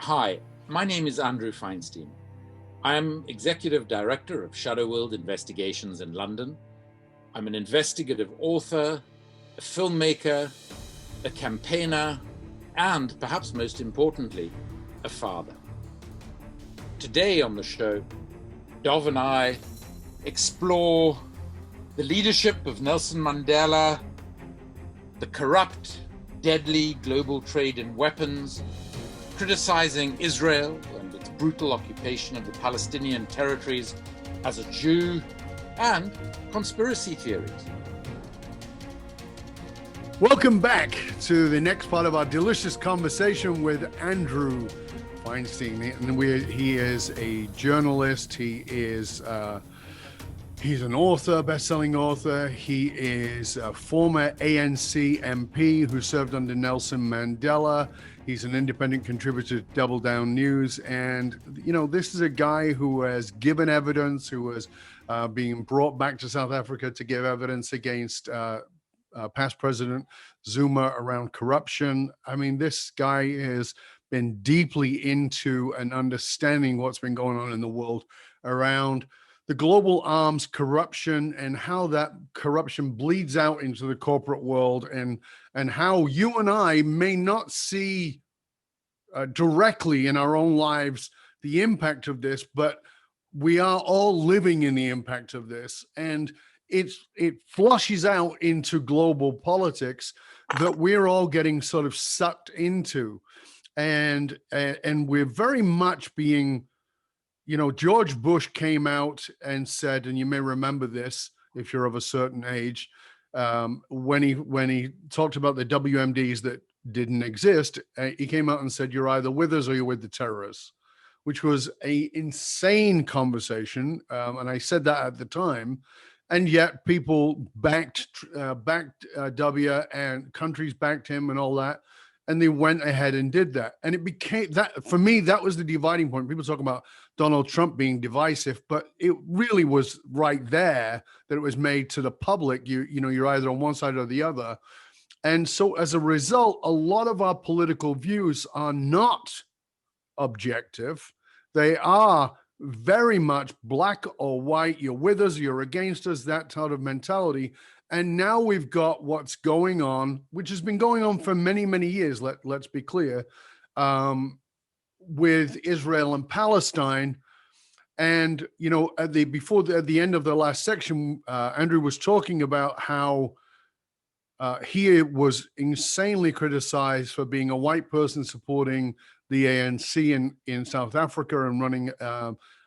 Hi, my name is Andrew Feinstein. I'm Executive Director of Shadow World Investigations in London. I'm an investigative author, a filmmaker, a campaigner, and perhaps most importantly, a father. Today on the show, Dov and I explore the leadership of Nelson Mandela, the corrupt, deadly global trade in weapons, criticizing Israel and its brutal occupation of the Palestinian territories as a Jew, and conspiracy theories. Welcome back to the next part of our delicious conversation with Andrew Feinstein. And he is a journalist. He's an author, best-selling author. He is a former ANC MP who served under Nelson Mandela. He's an independent contributor to Double Down News. And, you know, this is a guy who has given evidence, who was being brought back to South Africa to give evidence against past President Zuma around corruption. I mean, this guy has been deeply into and understanding what's been going on in the world around the global arms corruption and how that corruption bleeds out into the corporate world, and how you and I may not see directly in our own lives the impact of this, but we are all living in the impact of this, and it flushes out into global politics that we're all getting sort of sucked into, and we're very much being, you know, George Bush came out and said, and you may remember this if you're of a certain age, when he talked about the WMDs that didn't exist, he came out and said, "You're either with us or you're with the terrorists," which was an insane conversation. And I said that at the time, and yet people backed W, and countries backed him and all that. And they went ahead and did that. And it became that, for me, that was the dividing point. People talk about Donald Trump being divisive, but it really was right there that it was made to the public. You know, you're either on one side or the other. And so as a result, a lot of our political views are not objective. They are very much black or white. You're with us, you're against us, that sort of mentality. And now we've got what's going on, which has been going on for many, many years, let's be clear, with Israel and Palestine. And, you know, at the end of the last section, Andrew was talking about how he was insanely criticized for being a white person supporting the ANC in South Africa and running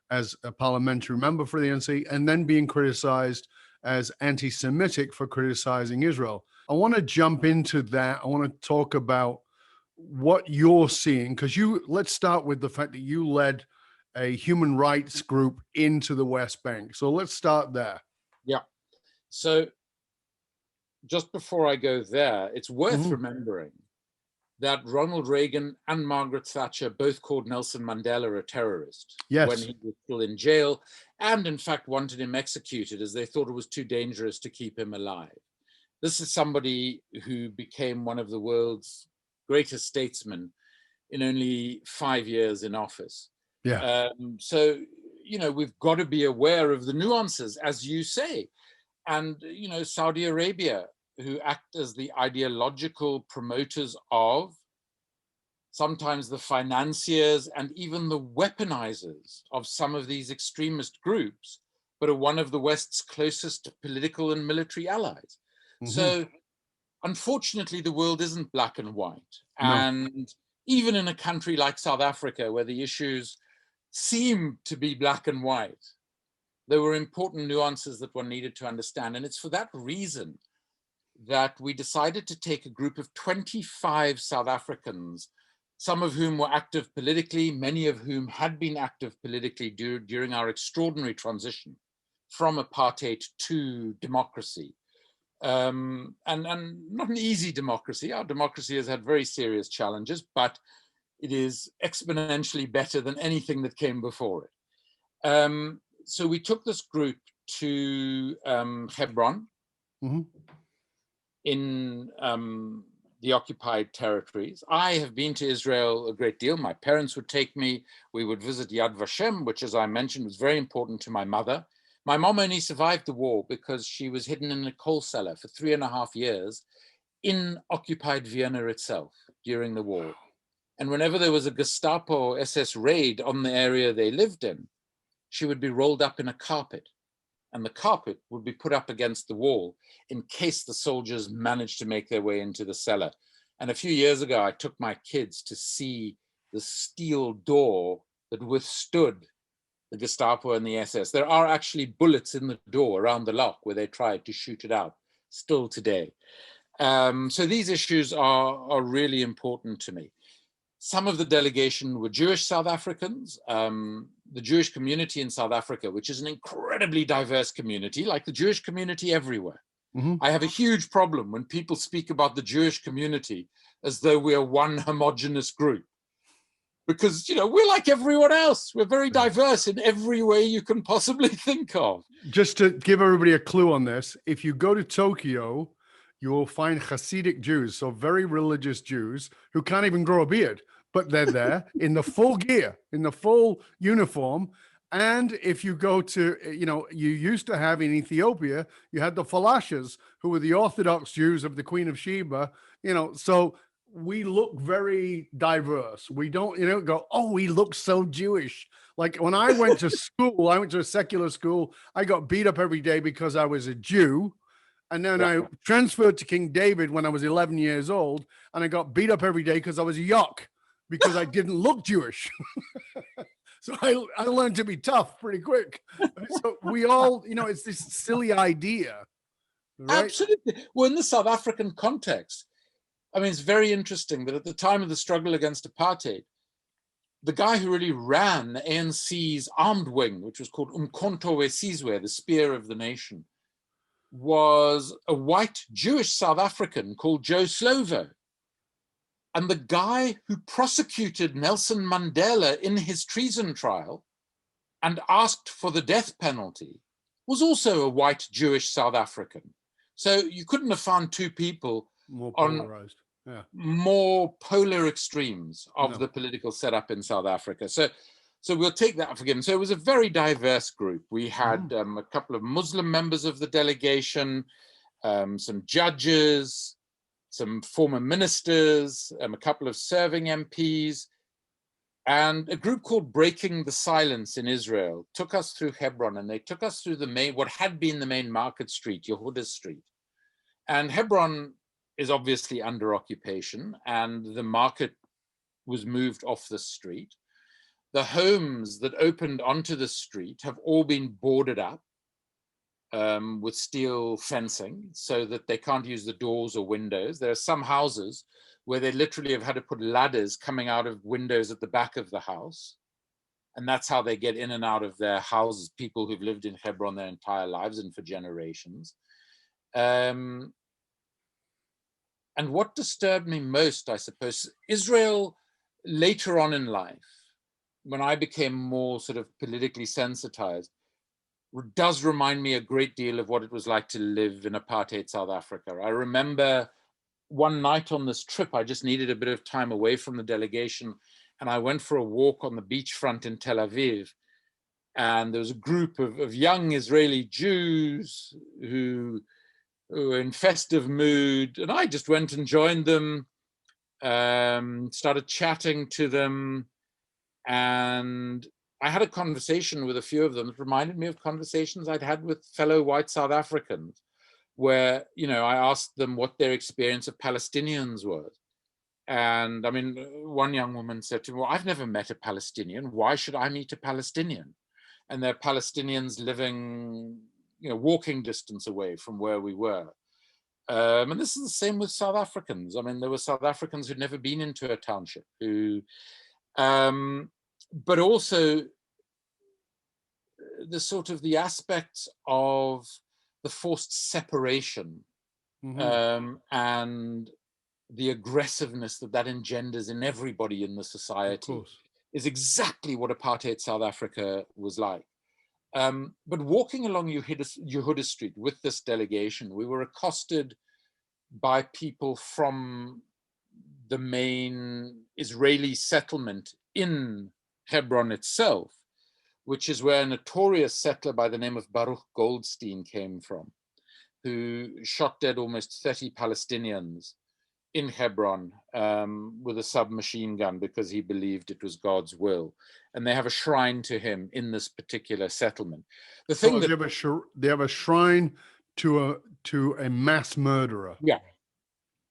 as a parliamentary member for the ANC, and then being criticized as anti-Semitic for criticizing Israel. I want to jump into that. I want to talk about what you're seeing, because let's start with the fact that you led a human rights group into the West Bank. So let's start there. Yeah. So just before I go there, it's worth remembering that Ronald Reagan and Margaret Thatcher both called Nelson Mandela a terrorist when he was still in jail, and in fact wanted him executed as they thought it was too dangerous to keep him alive. This is somebody who became one of the world's greatest statesmen in only 5 years in office. Yeah. So, you know, we've got to be aware of the nuances, as you say. And, you know, Saudi Arabia, who act as the ideological promoters of, sometimes the financiers and even the weaponizers of some of these extremist groups, but are one of the West's closest political and military allies. So unfortunately, the world isn't black and white. No. And even in a country like South Africa, where the issues seem to be black and white, there were important nuances that one needed to understand. And it's for that reason that we decided to take a group of 25 South Africans, some of whom were active politically, many of whom had been active politically during our extraordinary transition from apartheid to democracy. And not an easy democracy. Our democracy has had very serious challenges, but it is exponentially better than anything that came before it. So we took this group to Hebron in the occupied territories. I have been to Israel a great deal. My parents would take me. We would visit Yad Vashem, which, as I mentioned, was very important to my mother. My mom only survived the war because she was hidden in a coal cellar for 3.5 years in occupied Vienna itself during the war. And whenever there was a Gestapo SS raid on the area they lived in, she would be rolled up in a carpet, and the carpet would be put up against the wall in case the soldiers managed to make their way into the cellar. And a few years ago, I took my kids to see the steel door that withstood the Gestapo and the SS. There are actually bullets in the door around the lock where they tried to shoot it out, still today. So these issues are really important to me. Some of the delegation were Jewish South Africans. The Jewish community in South Africa, which is an incredibly diverse community, like the Jewish community everywhere. Mm-hmm. I have a huge problem when people speak about the Jewish community as though we are one homogenous group. Because, you know, we're like everyone else. We're very diverse in every way you can possibly think of. Just to give everybody a clue on this, if you go to Tokyo, you will find Hasidic Jews, so very religious Jews who can't even grow a beard, but they're there in the full gear, in the full uniform. And if you go to, you know, you used to have in Ethiopia, you had the Falashas, who were the Orthodox Jews of the Queen of Sheba, you know, so we look very diverse. We don't, you know, go, oh, we look so Jewish. Like when I went to school, I went to a secular school, I got beat up every day because I was a Jew. And then I transferred to King David when I was 11 years old, and I got beat up every day because I was a Yok, because I didn't look Jewish. So I learned to be tough pretty quick. So we all, you know, it's this silly idea. Right? Absolutely. Well, in the South African context, I mean, it's very interesting that at the time of the struggle against apartheid, the guy who really ran the ANC's armed wing, which was called Umkhonto we Sizwe, the Spear of the Nation, was a white Jewish South African called Joe Slovo. And the guy who prosecuted Nelson Mandela in his treason trial and asked for the death penalty was also a white Jewish South African. So you couldn't have found two people more polarized, more polar extremes of the political setup in South Africa. So we'll take that for given. So it was a very diverse group. We had a couple of Muslim members of the delegation, some judges, some former ministers, a couple of serving MPs, and a group called Breaking the Silence in Israel took us through Hebron, and they took us through what had been the main market street, Yehuda Street. And Hebron is obviously under occupation, and the market was moved off the street. The homes that opened onto the street have all been boarded up with steel fencing so that they can't use the doors or windows. There are some houses where they literally have had to put ladders coming out of windows at the back of the house. And that's how they get in and out of their houses, people who've lived in Hebron their entire lives and for generations. And what disturbed me most, I suppose, Israel later on in life, when I became more sort of politically sensitized, does remind me a great deal of what it was like to live in apartheid South Africa. I remember one night on this trip, I just needed a bit of time away from the delegation, and I went for a walk on the beachfront in Tel Aviv, and there was a group of young Israeli Jews who were in festive mood, and I just went and joined them, started chatting to them, and I had a conversation with a few of them that reminded me of conversations I'd had with fellow white South Africans, where, you know, I asked them what their experience of Palestinians was. And I mean, one young woman said to me, well, I've never met a Palestinian. Why should I meet a Palestinian? And they're Palestinians living, you know, walking distance away from where we were. And this is the same with South Africans. I mean, there were South Africans who'd never been into a township who, but also the sort of the aspects of the forced separation and the aggressiveness that engenders in everybody in the society is exactly what apartheid South Africa was like. But walking along Yehuda Street with this delegation, we were accosted by people from the main Israeli settlement in Hebron itself, which is where a notorious settler by the name of Baruch Goldstein came from, who shot dead almost 30 Palestinians in Hebron with a submachine gun because he believed it was God's will. And they have a shrine to him in this particular settlement. The thing So that they have a shrine to a mass murderer. yeah,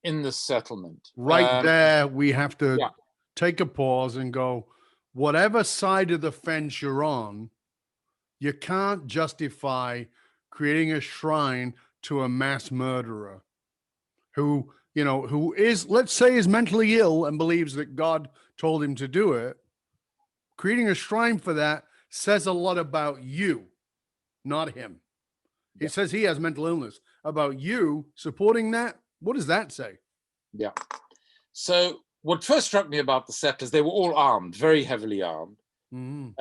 in this settlement. Right there, we have to Yeah, take a pause and go, whatever side of the fence you're on, you can't justify creating a shrine to a mass murderer who, you know, who is, let's say, is mentally ill and believes that God told him to do it. Creating a shrine for that says a lot about you, not him. He yeah, says he has mental illness. About you supporting that, what does that say? yeah. So what first struck me about the settlers, they were all armed, very heavily armed. Mm.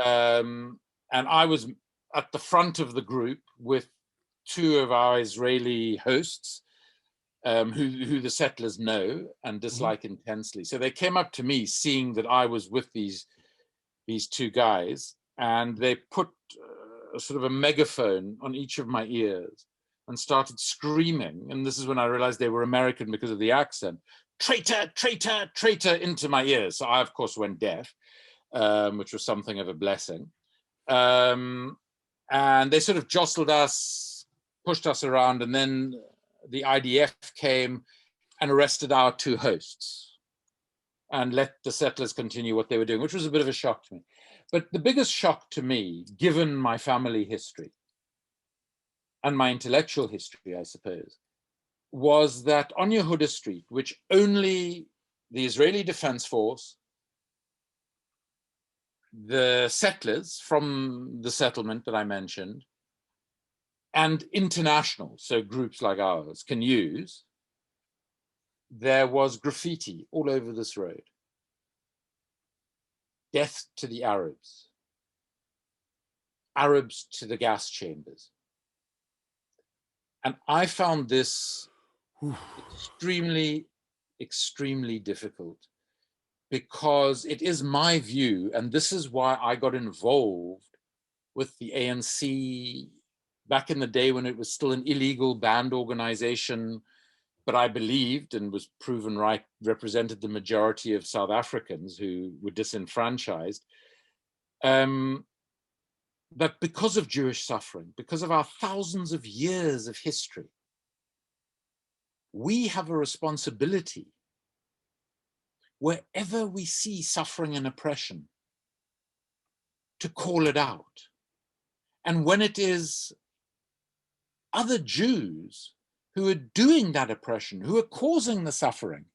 And I was at the front of the group with two of our Israeli hosts, who the settlers know and dislike intensely. So they came up to me seeing that I was with these two guys, and they put sort of a megaphone on each of my ears and started screaming. And this is when I realized they were American because of the accent. Traitor, traitor, traitor, into my ears. So I, of course, went deaf, which was something of a blessing. And they sort of jostled us, pushed us around, and then the IDF came and arrested our two hosts and let the settlers continue what they were doing, which was a bit of a shock to me. But the biggest shock to me, given my family history and my intellectual history, I suppose, was that on Yehuda Street, which only the Israeli Defense Force, the settlers from the settlement that I mentioned, and international, so groups like ours, can use, there was graffiti all over this road. Death to the Arabs. Arabs to the gas chambers. And I found this extremely, extremely difficult, because it is my view, and this is why I got involved with the ANC back in the day when it was still an illegal banned organization, but I believed, and was proven right, represented the majority of South Africans who were disenfranchised. That because of Jewish suffering, because of our thousands of years of history, we have a responsibility wherever we see suffering and oppression to call it out. And when it is other Jews who are doing that oppression, who are causing the suffering,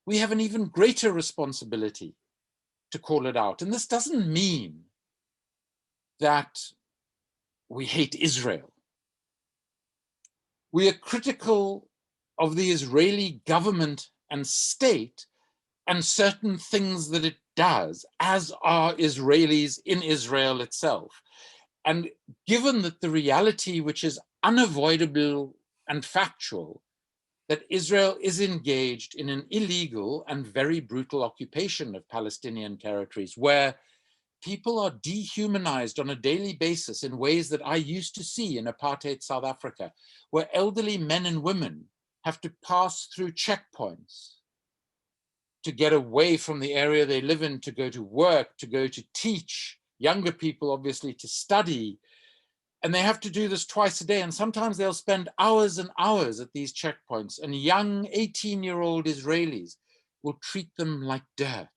we have an even greater responsibility to call it out. And this doesn't mean that we hate Israel. We are critical of the Israeli government and state and certain things that it does, as are Israelis in Israel itself. And given that the reality, which is unavoidable and factual, that Israel is engaged in an illegal and very brutal occupation of Palestinian territories, where people are dehumanized on a daily basis in ways that I used to see in apartheid South Africa, where elderly men and women have to pass through checkpoints to get away from the area they live in, to go to work, to go to teach, younger people obviously to study. And they have to do this twice a day. And sometimes they'll spend hours and hours at these checkpoints, and young 18-year-old Israelis will treat them like dirt.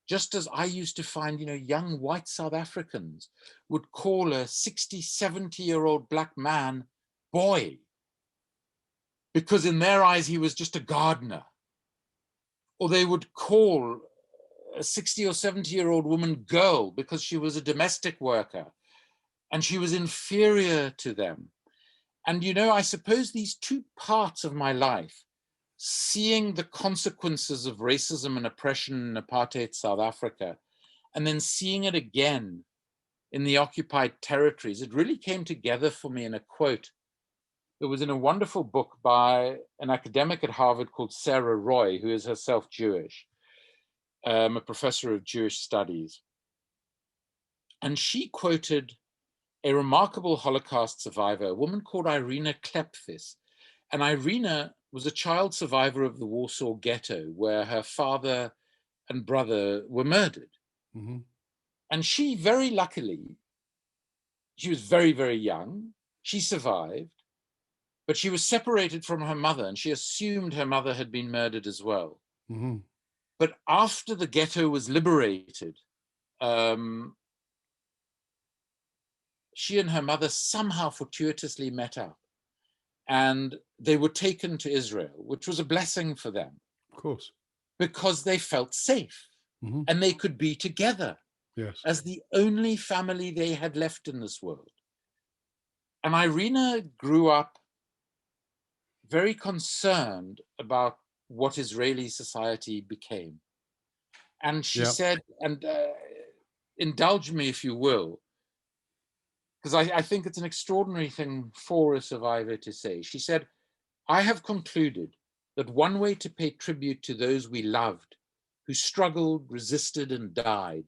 Just as I used to find, young white South Africans would call a 60, 70-year-old black man boy, because in their eyes, he was just a gardener. Or they would call a 60 or 70-year-old woman girl because she was a domestic worker and she was inferior to them. And, I suppose these two parts of my life, seeing the consequences of racism and oppression in apartheid South Africa, and then seeing it again in the occupied territories, it really came together for me in a quote It was in a wonderful book by an academic at Harvard called Sarah Roy, who is herself Jewish, a professor of Jewish studies. And she quoted a remarkable Holocaust survivor, a woman called Irina Klepfis. And Irina was a child survivor of the Warsaw Ghetto, where her father and brother were murdered. Mm-hmm. And she, very luckily, she was very, very young. She survived, but she was separated from her mother, and she assumed her mother had been murdered as well. Mm-hmm. But after the ghetto was liberated, she and her mother somehow fortuitously met up, and they were taken to Israel, which was a blessing for them. Of course. Because they felt safe, Mm-hmm. and they could be together. Yes. As the only family they had left in this world. And Irina grew up very concerned about what Israeli society became. And she said, and indulge me if you will, because I think it's an extraordinary thing for a survivor to say. She said, I have concluded that one way to pay tribute to those we loved, who struggled, resisted, and died,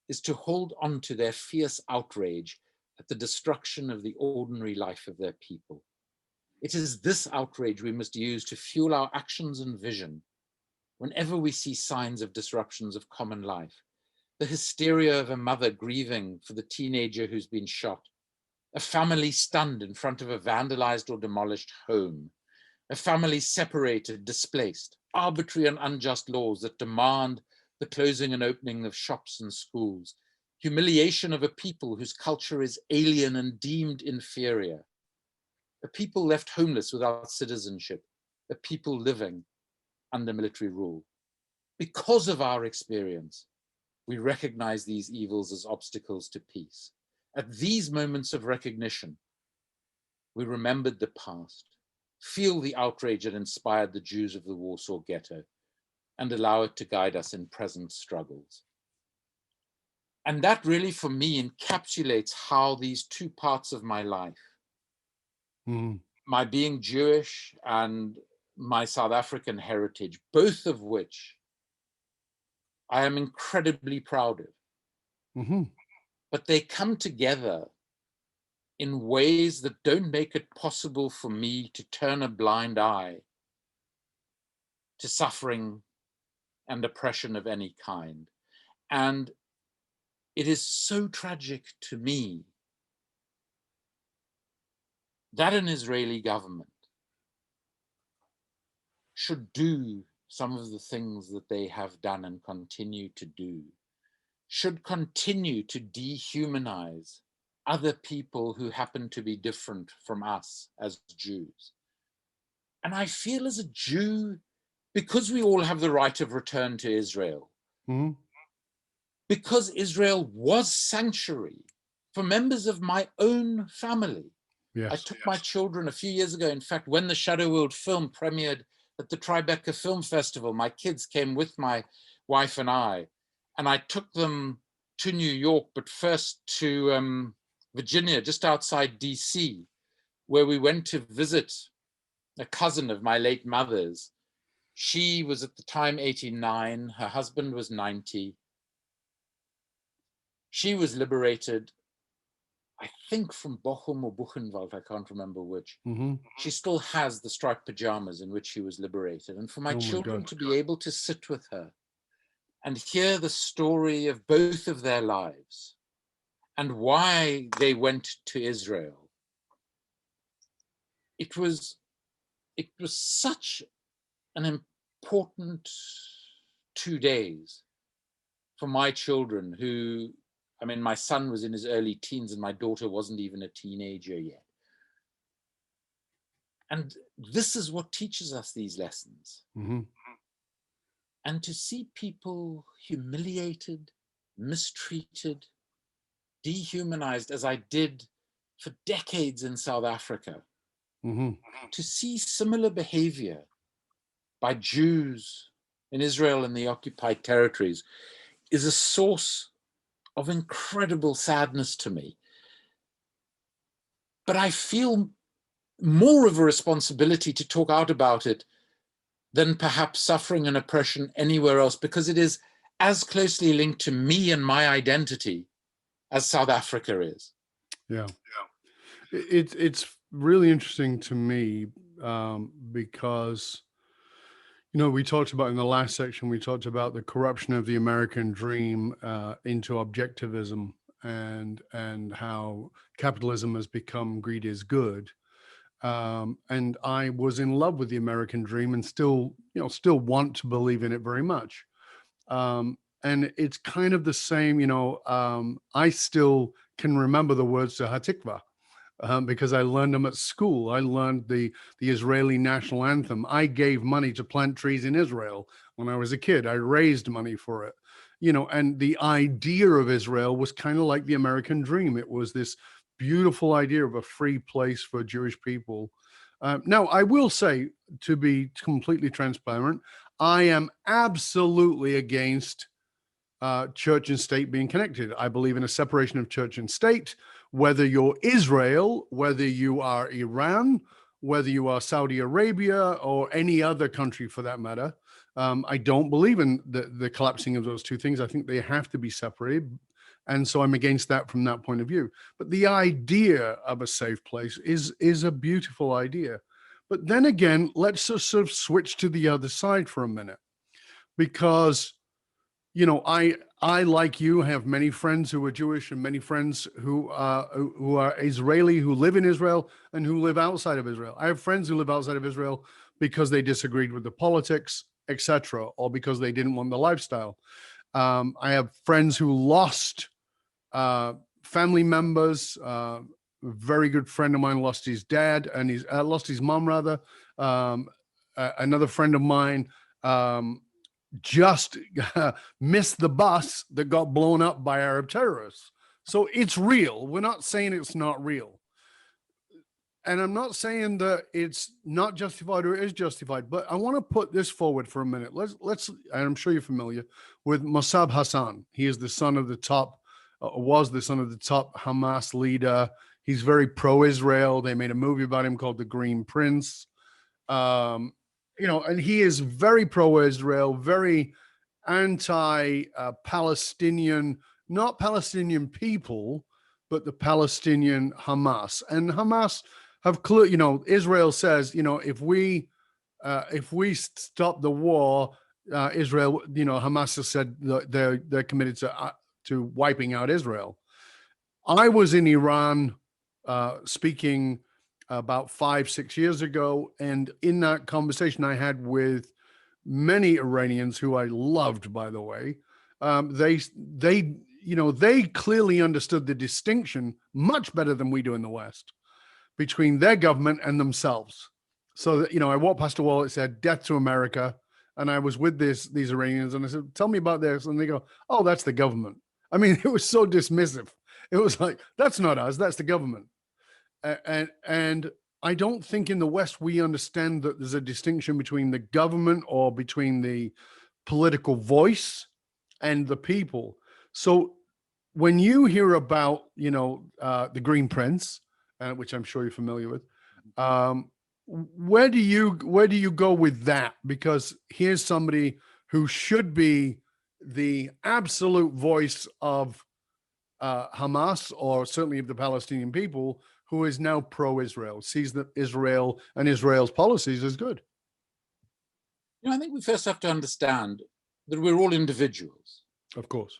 is to hold on to their fierce outrage at the destruction of the ordinary life of their people. It is this outrage we must use to fuel our actions and vision whenever we see signs of disruptions of common life. The hysteria of a mother grieving for the teenager who's been shot, a family stunned in front of a vandalized or demolished home, a family separated, displaced, arbitrary and unjust laws that demand the closing and opening of shops and schools, humiliation of a people whose culture is alien and deemed inferior, a people left homeless without citizenship, a people living under military rule. Because of our experience, we recognize these evils as obstacles to peace. At these moments of recognition, we remembered the past, feel the outrage that inspired the Jews of the Warsaw Ghetto, and allow it to guide us in present struggles. And that really, for me, encapsulates how these two parts of my life, my being Jewish and my South African heritage, both of which I am incredibly proud of, but they come together in ways that don't make it possible for me to turn a blind eye to suffering and oppression of any kind. And it is so tragic to me that an Israeli government should do some of the things that they have done and continue to do, should continue to dehumanize other people who happen to be different from us as Jews. And I feel as a Jew, because we all have the right of return to Israel, because Israel was sanctuary for members of my own family. I took my children a few years ago. In fact, when the Shadow World film premiered at the Tribeca Film Festival, my kids came with my wife and I took them to New York, but first to Virginia, just outside DC, where we went to visit a cousin of my late mother's. She was at the time 89, her husband was 90. She was liberated, I think from Bochum or Buchenwald, I can't remember which. She still has the striped pajamas in which she was liberated. And for my children to be able to sit with her and hear the story of both of their lives and why they went to Israel, it was such an important 2 days for my children who, I mean, my son was in his early teens and my daughter wasn't even a teenager yet. And this is what teaches us these lessons. And to see people humiliated, mistreated, dehumanized, as I did for decades in South Africa, to see similar behavior by Jews in Israel and the occupied territories is a source of incredible sadness to me. But I feel more of a responsibility to talk out about it than perhaps suffering and oppression anywhere else, because it is as closely linked to me and my identity as South Africa is. Yeah. It's really interesting to me, because, you know, we talked about in the last section, we talked about the corruption of the American dream into objectivism, and how capitalism has become greed is good. And I was in love with the American dream, and still, you know, still want to believe in it very much. And it's kind of the same, you know, I still can remember the words to Hatikva, because I learned them at school. I learned the Israeli national anthem. I gave money to plant trees in Israel when I was a kid. I raised money for it, you know, and the idea of Israel was kind of like the American dream. It was this beautiful idea of a free place for Jewish people. Now, I will say, to be completely transparent, I am absolutely against church and state being connected. I believe in a separation of church and state, whether you're Israel, whether you are Iran, whether you are Saudi Arabia, or any other country for that matter. I don't believe in the collapsing of those two things. I think they have to be separated. And so I'm against that from that point of view. But the idea of a safe place is a beautiful idea. But then again, let's just sort of switch to the other side for a minute, because, you know, I like you have many friends who are Jewish, and many friends who are Israeli, who live in Israel and who live outside of Israel. I have friends who live outside of Israel because they disagreed with the politics, etc., or because they didn't want the lifestyle. I have friends who lost family members. A very good friend of mine lost his dad, and he's lost his mom rather. Another friend of mine just missed the bus that got blown up by Arab terrorists. So it's real. We're not saying it's not real. And I'm not saying that it's not justified or it is justified, but I want to put this forward for a minute. Let's, and I'm sure you're familiar with Mossab Hassan. He is the son of the top, was the son of the top Hamas leader. He's very pro-Israel. They made a movie about him called The Green Prince. You know, and he is very pro-Israel, very anti-Palestinian, not Palestinian people, but the Palestinian Hamas. And Hamas have clear, you know, Israel says, you know, if we stop the war, Israel, you know, Hamas has said they're committed to wiping out Israel. I was in Iran speaking about 5-6 years ago, and in that conversation I had with many Iranians who I loved, by the way, they you know, they clearly understood the distinction much better than we do in the West between their government and themselves. So that, you know, I walked past a wall that said "Death to America," and I was with these Iranians, and I said, "Tell me about this," and they go, "Oh, that's the government." I mean, it was so dismissive. It was like, "That's not us. That's the government." And I don't think in the West we understand that there's a distinction between the government or between the political voice and the people. So when you hear about, you know, the Green Prince, which I'm sure you're familiar with, where do you go with that? Because here's somebody who should be the absolute voice of Hamas, or certainly of the Palestinian people, who is now pro-Israel, sees that Israel and Israel's policies as good. You know, I think we first have to understand that we're all individuals. Of course.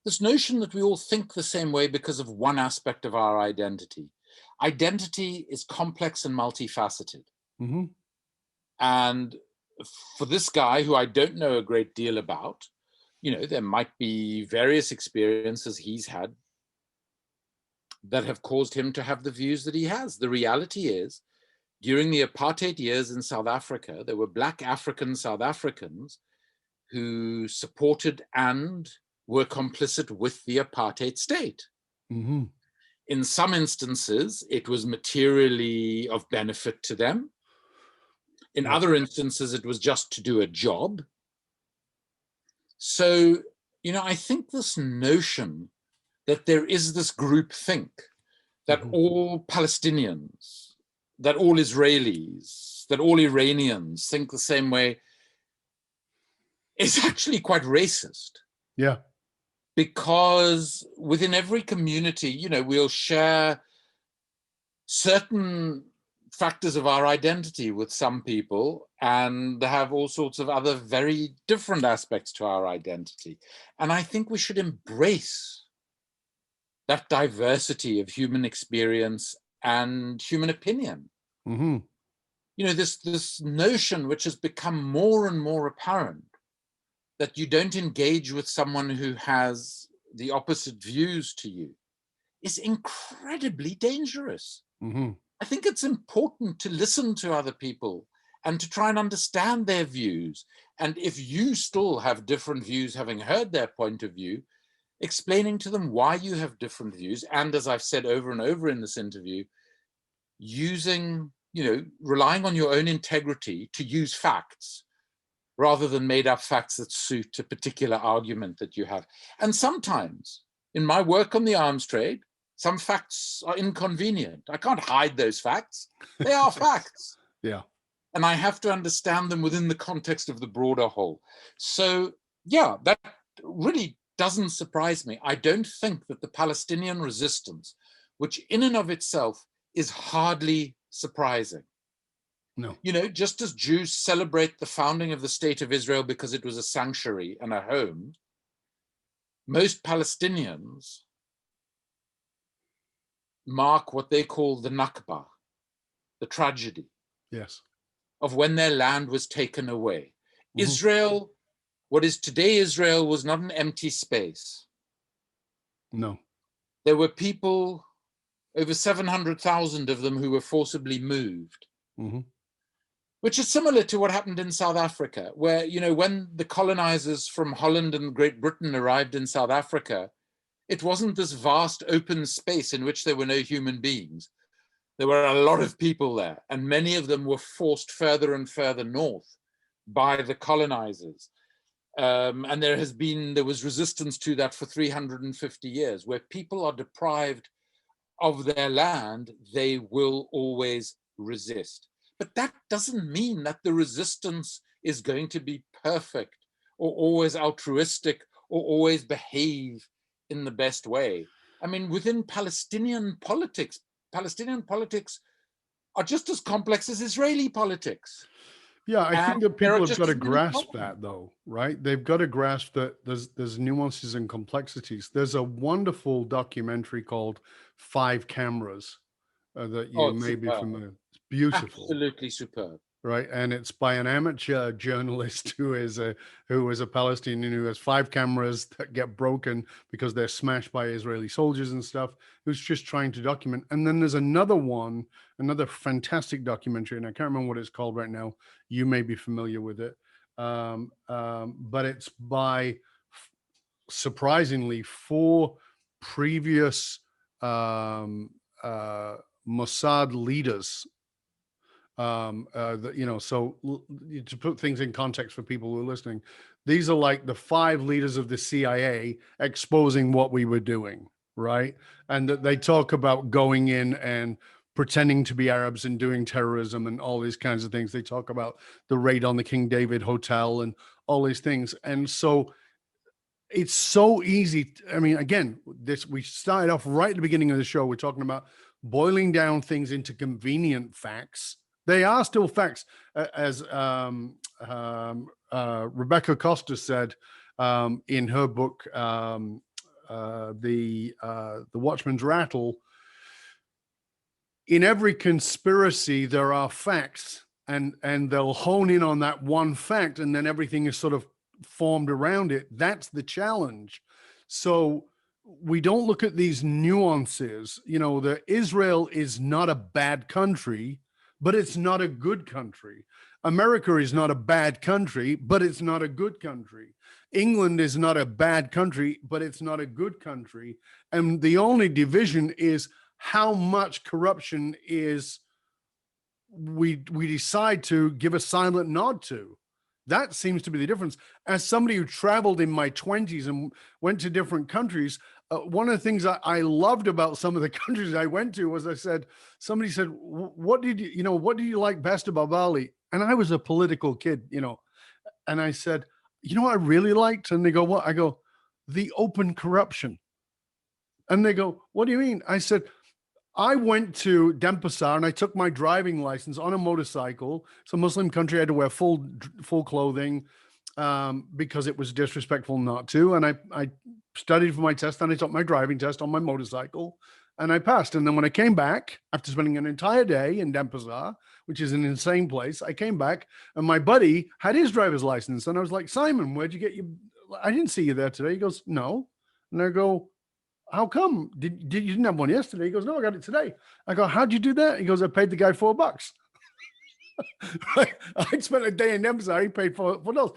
This notion that we all think the same way because of one aspect of our identity. Identity is complex and multifaceted. Mm-hmm. And for this guy, who I don't know a great deal about, you know, there might be various experiences he's had that have caused him to have the views that he has. The reality is, during the apartheid years in South Africa, there were Black African South Africans who supported and were complicit with the apartheid state. Mm-hmm. In some instances, it was materially of benefit to them. In other instances, it was just to do a job. So, you know, I think this notion that there is this group think that all Palestinians that all Israelis, that all Iranians think the same way is actually quite racist. Yeah. Because within every community, you know, we'll share certain factors of our identity with some people and have all sorts of other very different aspects to our identity. And I think we should embrace that diversity of human experience and human opinion. Mm-hmm. You know, this notion which has become more and more apparent, that you don't engage with someone who has the opposite views to you, is incredibly dangerous. Mm-hmm. I think it's important to listen to other people and to try and understand their views. And if you still have different views, having heard their point of view, explaining to them why you have different views. And as I've said over and over in this interview, using, you know, relying on your own integrity to use facts rather than made up facts that suit a particular argument that you have. And sometimes in my work on the arms trade, some facts are inconvenient. I can't hide those facts. They are facts. Yeah. And I have to understand them within the context of the broader whole. So yeah, that really doesn't surprise me. I don't think that the Palestinian resistance, which in and of itself is hardly surprising. No. You know, just as Jews celebrate the founding of the state of Israel because it was a sanctuary and a home, most Palestinians mark what they call the Nakba, the tragedy. Yes. Of when their land was taken away. Mm-hmm. Israel, what is today Israel, was not an empty space. No. There were people, over 700,000 of them, who were forcibly moved. Mm-hmm. Which is similar to what happened in South Africa, where, you know, when the colonizers from Holland and Great Britain arrived in South Africa, it wasn't this vast open space in which there were no human beings. There were a lot of people there, and many of them were forced further and further north by the colonizers. And there was resistance to that for 350 years. Where people are deprived of their land, they will always resist. But that doesn't mean that the resistance is going to be perfect or always altruistic or always behave in the best way. I mean, within Palestinian politics are just as complex as Israeli politics. Yeah, I think that people have got to grasp problems. that, though, right? They've got to grasp that there's nuances and complexities. There's a wonderful documentary called Five Cameras that you may be familiar with. It's beautiful. Absolutely superb. Right, and it's by an amateur journalist who is a Palestinian who has 5 cameras that get broken because they're smashed by Israeli soldiers and stuff, who's just trying to document. And then there's another fantastic documentary, and I can't remember what it's called right now. You may be familiar with it, but it's by, surprisingly, 4 previous Mossad leaders. So to put things in context for people who are listening, these are like the 5 leaders of the CIA exposing what we were doing, right? And that they talk about going in and pretending to be Arabs and doing terrorism and all these kinds of things. They talk about the raid on the King David Hotel and all these things. And so it's so easy. I mean, again, we started off right at the beginning of the show. We're talking about boiling down things into convenient facts. They are still facts, as Rebecca Costa said in her book, The Watchman's Rattle. In every conspiracy, there are facts, and they'll hone in on that one fact, and then everything is sort of formed around it. That's the challenge. So we don't look at these nuances. You know, that Israel is not a bad country, but it's not a good country. America is not a bad country, but it's not a good country. England is not a bad country, but it's not a good country. And the only division is how much corruption is we decide to give a silent nod to. That seems to be the difference. As somebody who traveled in my 20s and went to different countries, one of the things I loved about some of the countries I went to was somebody said, what did what did you like best about Bali? And I was a political kid, and I said, what I really liked? And they go, what? I go, the open corruption. And they go, what do you mean? I said, I went to Denpasar and I took my driving license on a motorcycle. It's a Muslim country. I had to wear full clothing because it was disrespectful not to. And I studied for my test and I took my driving test on my motorcycle and I passed. And then when I came back after spending an entire day in Denpasar, which is an insane place, I came back and my buddy had his driver's license. And I was like, Simon, where'd you get your, I didn't see you there today. He goes, no. And I go, how come? Did you didn't have one yesterday? He goes, no, I got it today. I go, how'd you do that? He goes, I paid the guy $4. I spent a day in Denpasar. He paid $4.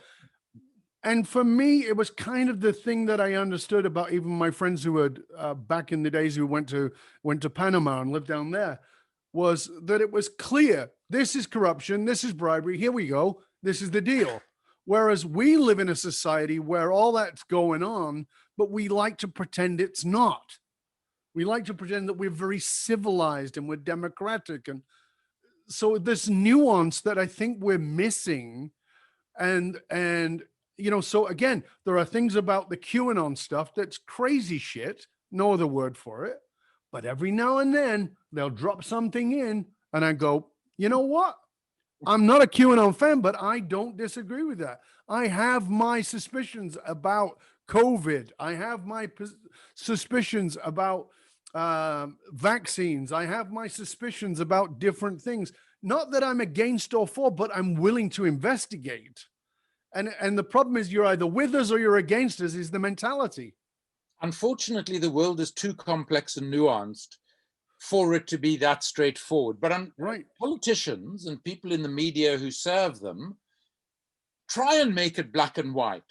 And for me, it was kind of the thing that I understood about even my friends who had back in the days who went to Panama and lived down there, was that it was clear, this is corruption, this is bribery, here we go, this is the deal. Whereas we live in a society where all that's going on, but we like to pretend it's not. We like to pretend that we're very civilized and we're democratic. And so this nuance that I think we're missing, and so again, there are things about the QAnon stuff that's crazy shit, no other word for it. But every now and then they'll drop something in and I go, you know what? I'm not a QAnon fan, but I don't disagree with that. I have my suspicions about COVID. I have my suspicions about vaccines. I have my suspicions about different things. Not that I'm against or for, but I'm willing to investigate. And the problem is you're either with us or you're against us is the mentality. Unfortunately, the world is too complex and nuanced for it to be that straightforward. But right. Politicians and people in the media who serve them try and make it black and white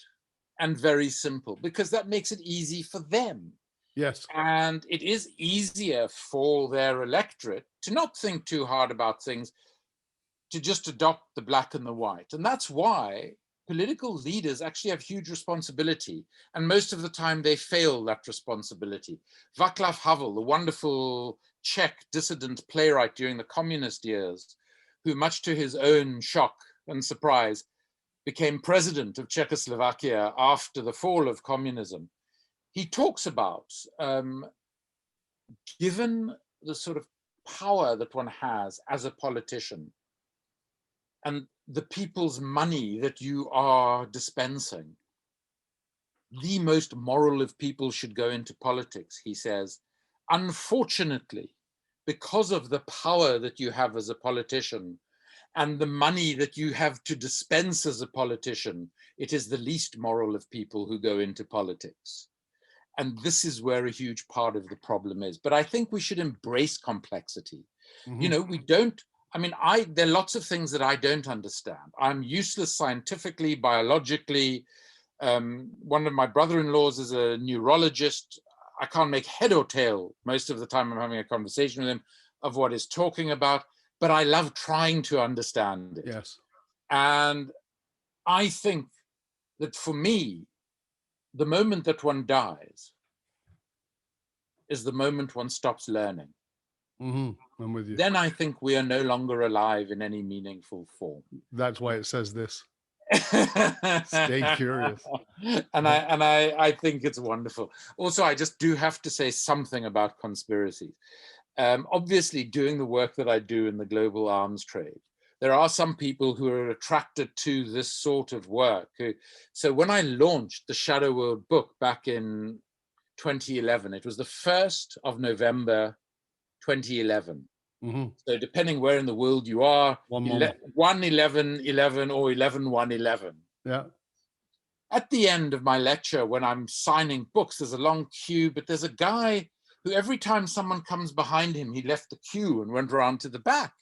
and very simple, because that makes it easy for them. Yes. And it is easier for their electorate to not think too hard about things, to just adopt the black and the white. And that's why political leaders actually have huge responsibility. And most of the time they fail that responsibility. Václav Havel, the wonderful Czech dissident playwright during the communist years, who much to his own shock and surprise became president of Czechoslovakia after the fall of communism. He talks about, given the sort of power that one has as a politician and the people's money that you are dispensing, the most moral of people should go into politics, he says. Unfortunately, because of the power that you have as a politician and the money that you have to dispense as a politician, it is the least moral of people who go into politics. And this is where a huge part of the problem is. But I think we should embrace complexity. Mm-hmm. We don't, there are lots of things that I don't understand. I'm useless scientifically, biologically. One of my brother-in-laws is a neurologist. I can't make head or tail most of the time I'm having a conversation with him of what he's talking about, but I love trying to understand it. Yes. And I think that for me, the moment that one dies is the moment one stops learning. Mm-hmm. I'm with you. Then I think we are no longer alive in any meaningful form. That's why it says this. Stay curious. And I think it's wonderful. Also, I just do have to say something about conspiracies. Obviously, doing the work that I do in the global arms trade, there are some people who are attracted to this sort of work. So when I launched the Shadow World book back in 2011, it was the 1st of November 2011. Mm-hmm. So depending where in the world you are, 1/11/11 or 11/1/11. Yeah. At the end of my lecture, when I'm signing books, there's a long queue, but there's a guy who every time someone comes behind him, he left the queue and went around to the back.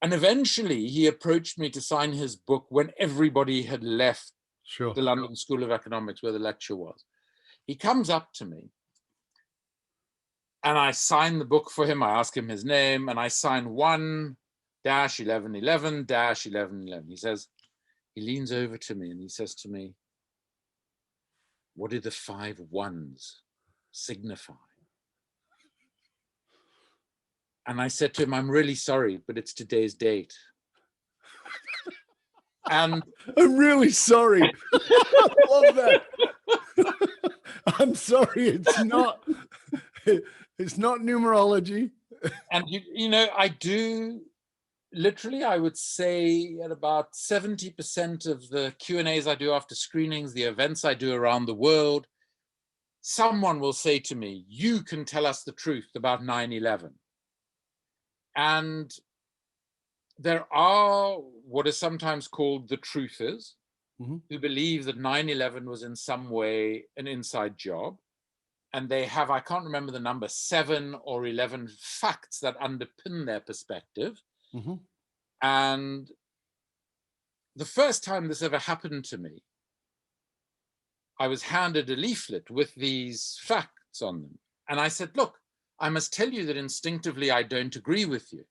And eventually he approached me to sign his book when everybody had left the London School of Economics where the lecture was. He comes up to me and I sign the book for him. I ask him his name and I sign 1-1111-1111. He says, he leans over to me and he says to me, "What do the 5 ones signify?" And I said to him, "I'm really sorry, but it's today's date." And I'm really sorry. I love that. I'm sorry, it's not numerology. and you know, I do literally, I would say at about 70% of the Q&As I do after screenings, the events I do around the world, someone will say to me, "You can tell us the truth about 9/11." And there are what is sometimes called the truthers, who believe that 9/11 was in some way an inside job. And they have, I can't remember the number, 7 or 11 facts that underpin their perspective. And the first time this ever happened to me, I was handed a leaflet with these facts on them. And I said, "Look, I must tell you that instinctively I don't agree with you.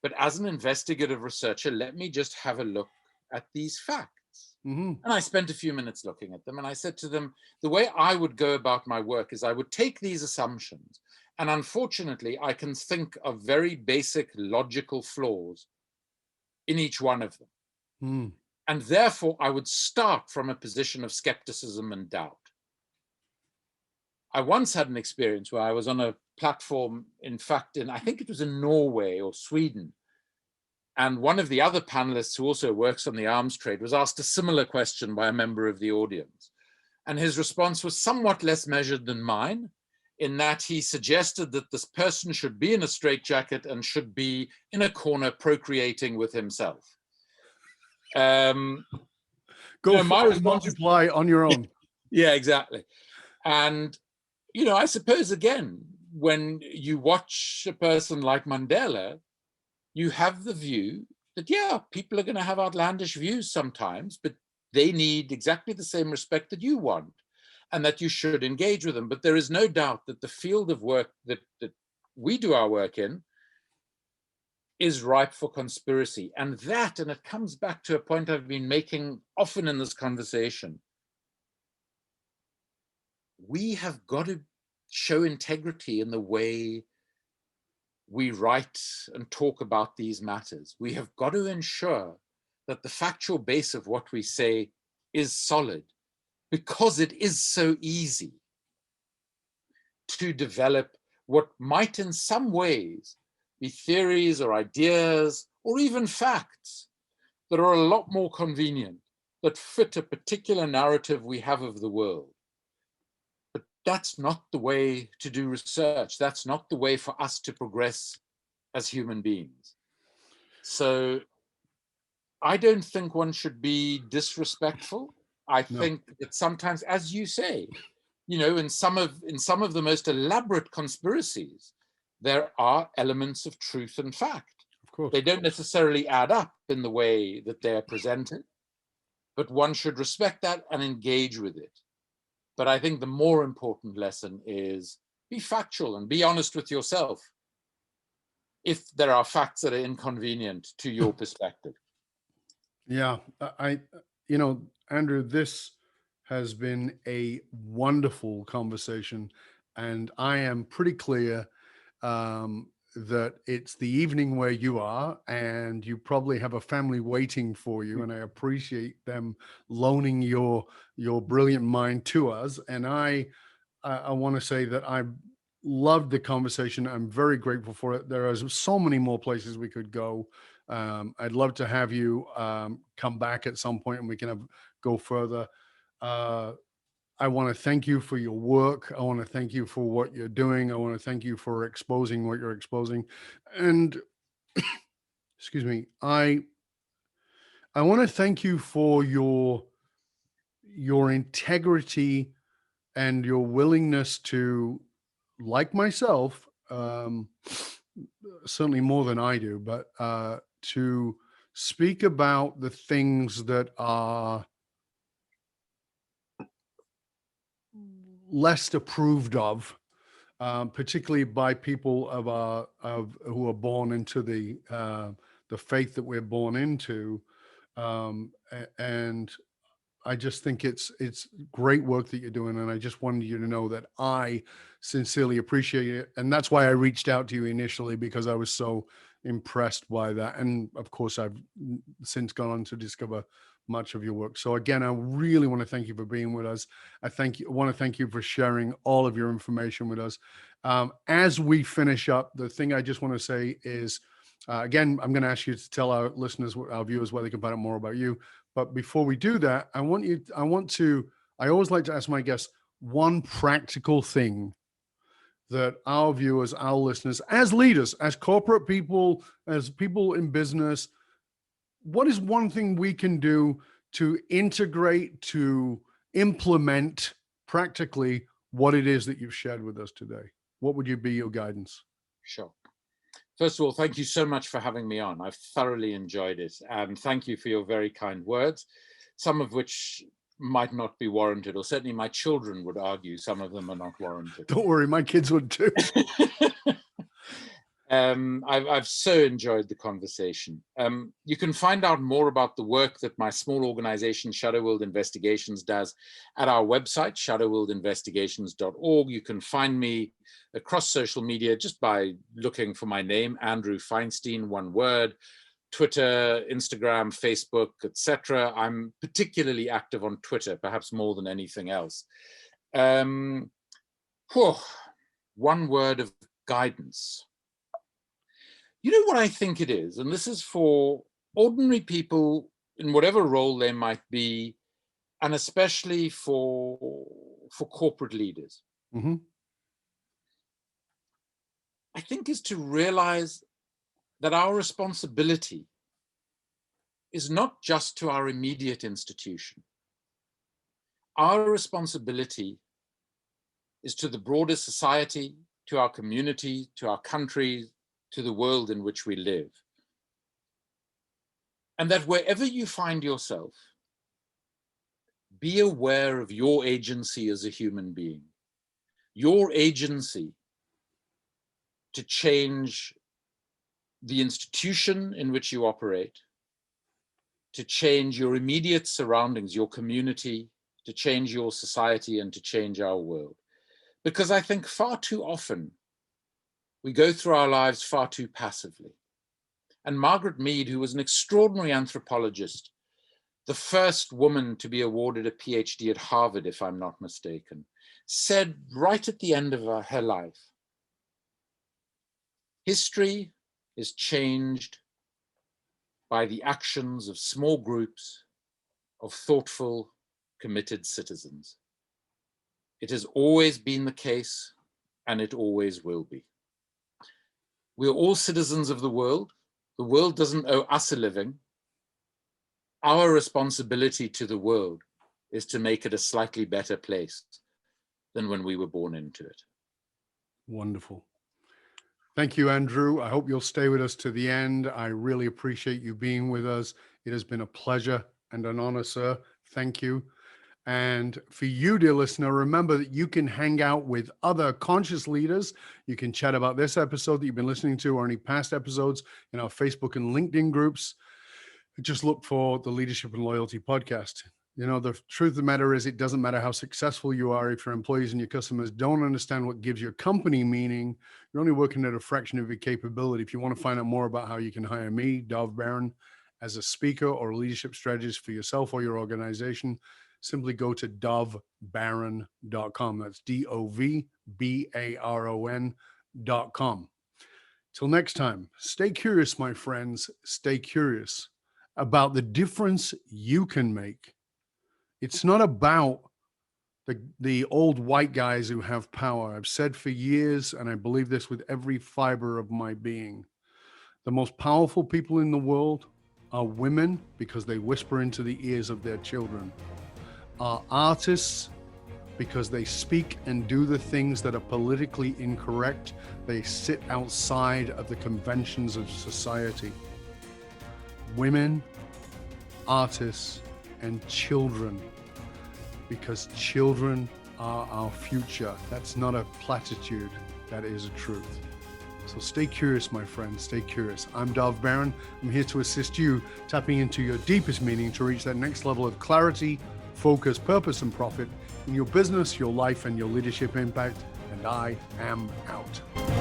But as an investigative researcher, let me just have a look at these facts." And I spent a few minutes looking at them. And I said to them, the way I would go about my work is I would take these assumptions. And unfortunately, I can think of very basic logical flaws in each one of them. And therefore, I would start from a position of skepticism and doubt. I once had an experience where I was on a platform, in fact, I think it was in Norway or Sweden. And one of the other panelists who also works on the arms trade was asked a similar question by a member of the audience. And his response was somewhat less measured than mine, in that he suggested that this person should be in a straitjacket and should be in a corner procreating with himself. Go my response, multiply on your own. Yeah, exactly. And, you know, I suppose, again, when you watch a person like Mandela, you have the view that, yeah, people are going to have outlandish views sometimes, but they need exactly the same respect that you want, and that you should engage with them. But there is no doubt that the field of work that we do our work in is ripe for conspiracy. And it comes back to a point I've been making often in this conversation. We have got to show integrity in the way we write and talk about these matters. We have got to ensure that the factual base of what we say is solid, because it is so easy to develop what might in some ways be theories or ideas or even facts that are a lot more convenient, that fit a particular narrative we have of the world. But that's not the way to do research. That's not the way for us to progress as human beings. So I don't think one should be disrespectful. I think that sometimes, as you say, you know, in some of the most elaborate conspiracies, there are elements of truth and fact. Of course. They don't necessarily add up in the way that they're presented, but one should respect that and engage with it. But I think the more important lesson is be factual and be honest with yourself if there are facts that are inconvenient to your perspective. Yeah, you know, Andrew, this has been a wonderful conversation, and I am pretty clear that it's the evening where you are, and you probably have a family waiting for you, and I appreciate them loaning your brilliant mind to us. And I want to say that I loved the conversation. I'm very grateful for it. There are so many more places we could go. I'd love to have you come back at some point and we can go further. I want to thank you for your work. I want to thank you for what you're doing. I want to thank you for exposing what you're exposing. And excuse me, I want to thank you for your integrity and your willingness to, like myself, certainly more than I do, but to speak about the things that are less approved of, particularly by people who are born into the faith that we're born into, And I just think it's great work that you're doing, and I just wanted you to know that I sincerely appreciate it, and that's why I reached out to you initially, because I was so impressed by that. And of course, I've since gone on to discover much of your work. So again, I really want to thank you for being with us. Want to thank you for sharing all of your information with us. As we finish up, the thing I just want to say is, again, I'm going to ask you to tell our listeners, our viewers, where they can find out more about you. But before we do that, I always like to ask my guests one practical thing that our viewers, our listeners, as leaders, as corporate people, as people in business, what is one thing we can do to integrate, to implement practically what it is that you've shared with us today? What would be your guidance? Sure. First of all, thank you so much for having me on. I've thoroughly enjoyed it. And thank you for your very kind words, some of which might not be warranted, or certainly my children would argue some of them are not warranted. Don't worry, my kids would too. I've so enjoyed the conversation. You can find out more about the work that my small organization, Shadow World Investigations, does at our website, shadowworldinvestigations.org. You can find me across social media just by looking for my name, Andrew Feinstein, one word, Twitter, Instagram, Facebook, etc. I'm particularly active on Twitter, perhaps more than anything else. One word of guidance. You know what I think it is, and this is for ordinary people in whatever role they might be, and especially for corporate leaders. Mm-hmm. I think is to realize that our responsibility is not just to our immediate institution. Our responsibility is to the broader society, to our community, to our country, to the world in which we live. And that wherever you find yourself, be aware of your agency as a human being, your agency to change the institution in which you operate, to change your immediate surroundings, your community, to change your society, and to change our world. Because I think far too often we go through our lives far too passively. And Margaret Mead, who was an extraordinary anthropologist, the first woman to be awarded a PhD at Harvard, if I'm not mistaken, said right at the end of her life, history is changed by the actions of small groups of thoughtful, committed citizens. It has always been the case, and it always will be. We are all citizens of the world. The world doesn't owe us a living. Our responsibility to the world is to make it a slightly better place than when we were born into it. Wonderful. Thank you, Andrew. I hope you'll stay with us to the end. I really appreciate you being with us. It has been a pleasure and an honor, sir. Thank you. And for you, dear listener, remember that you can hang out with other conscious leaders. You can chat about this episode that you've been listening to or any past episodes in our Facebook and LinkedIn groups. Just look for the Leadership and Loyalty podcast. You know, the truth of the matter is, it doesn't matter how successful you are. If your employees and your customers don't understand what gives your company meaning, you're only working at a fraction of your capability. If you want to find out more about how you can hire me, Dov Baron, as a speaker or a leadership strategist for yourself or your organization, simply go to dovbaron.com. That's DOVBARON.com. Till next time, stay curious, my friends. Stay curious about the difference you can make. It's not about the old white guys who have power. I've said for years, and I believe this with every fiber of my being, the most powerful people in the world are women because they whisper into the ears of their children, are artists because they speak and do the things that are politically incorrect. They sit outside of the conventions of society. Women, artists, and children, because children are our future. That's not a platitude, that is a truth. So stay curious, my friend, stay curious. I'm Dov Baron. I'm here to assist you tapping into your deepest meaning to reach that next level of clarity, focus, purpose, and profit in your business, your life, and your leadership impact. And I am out.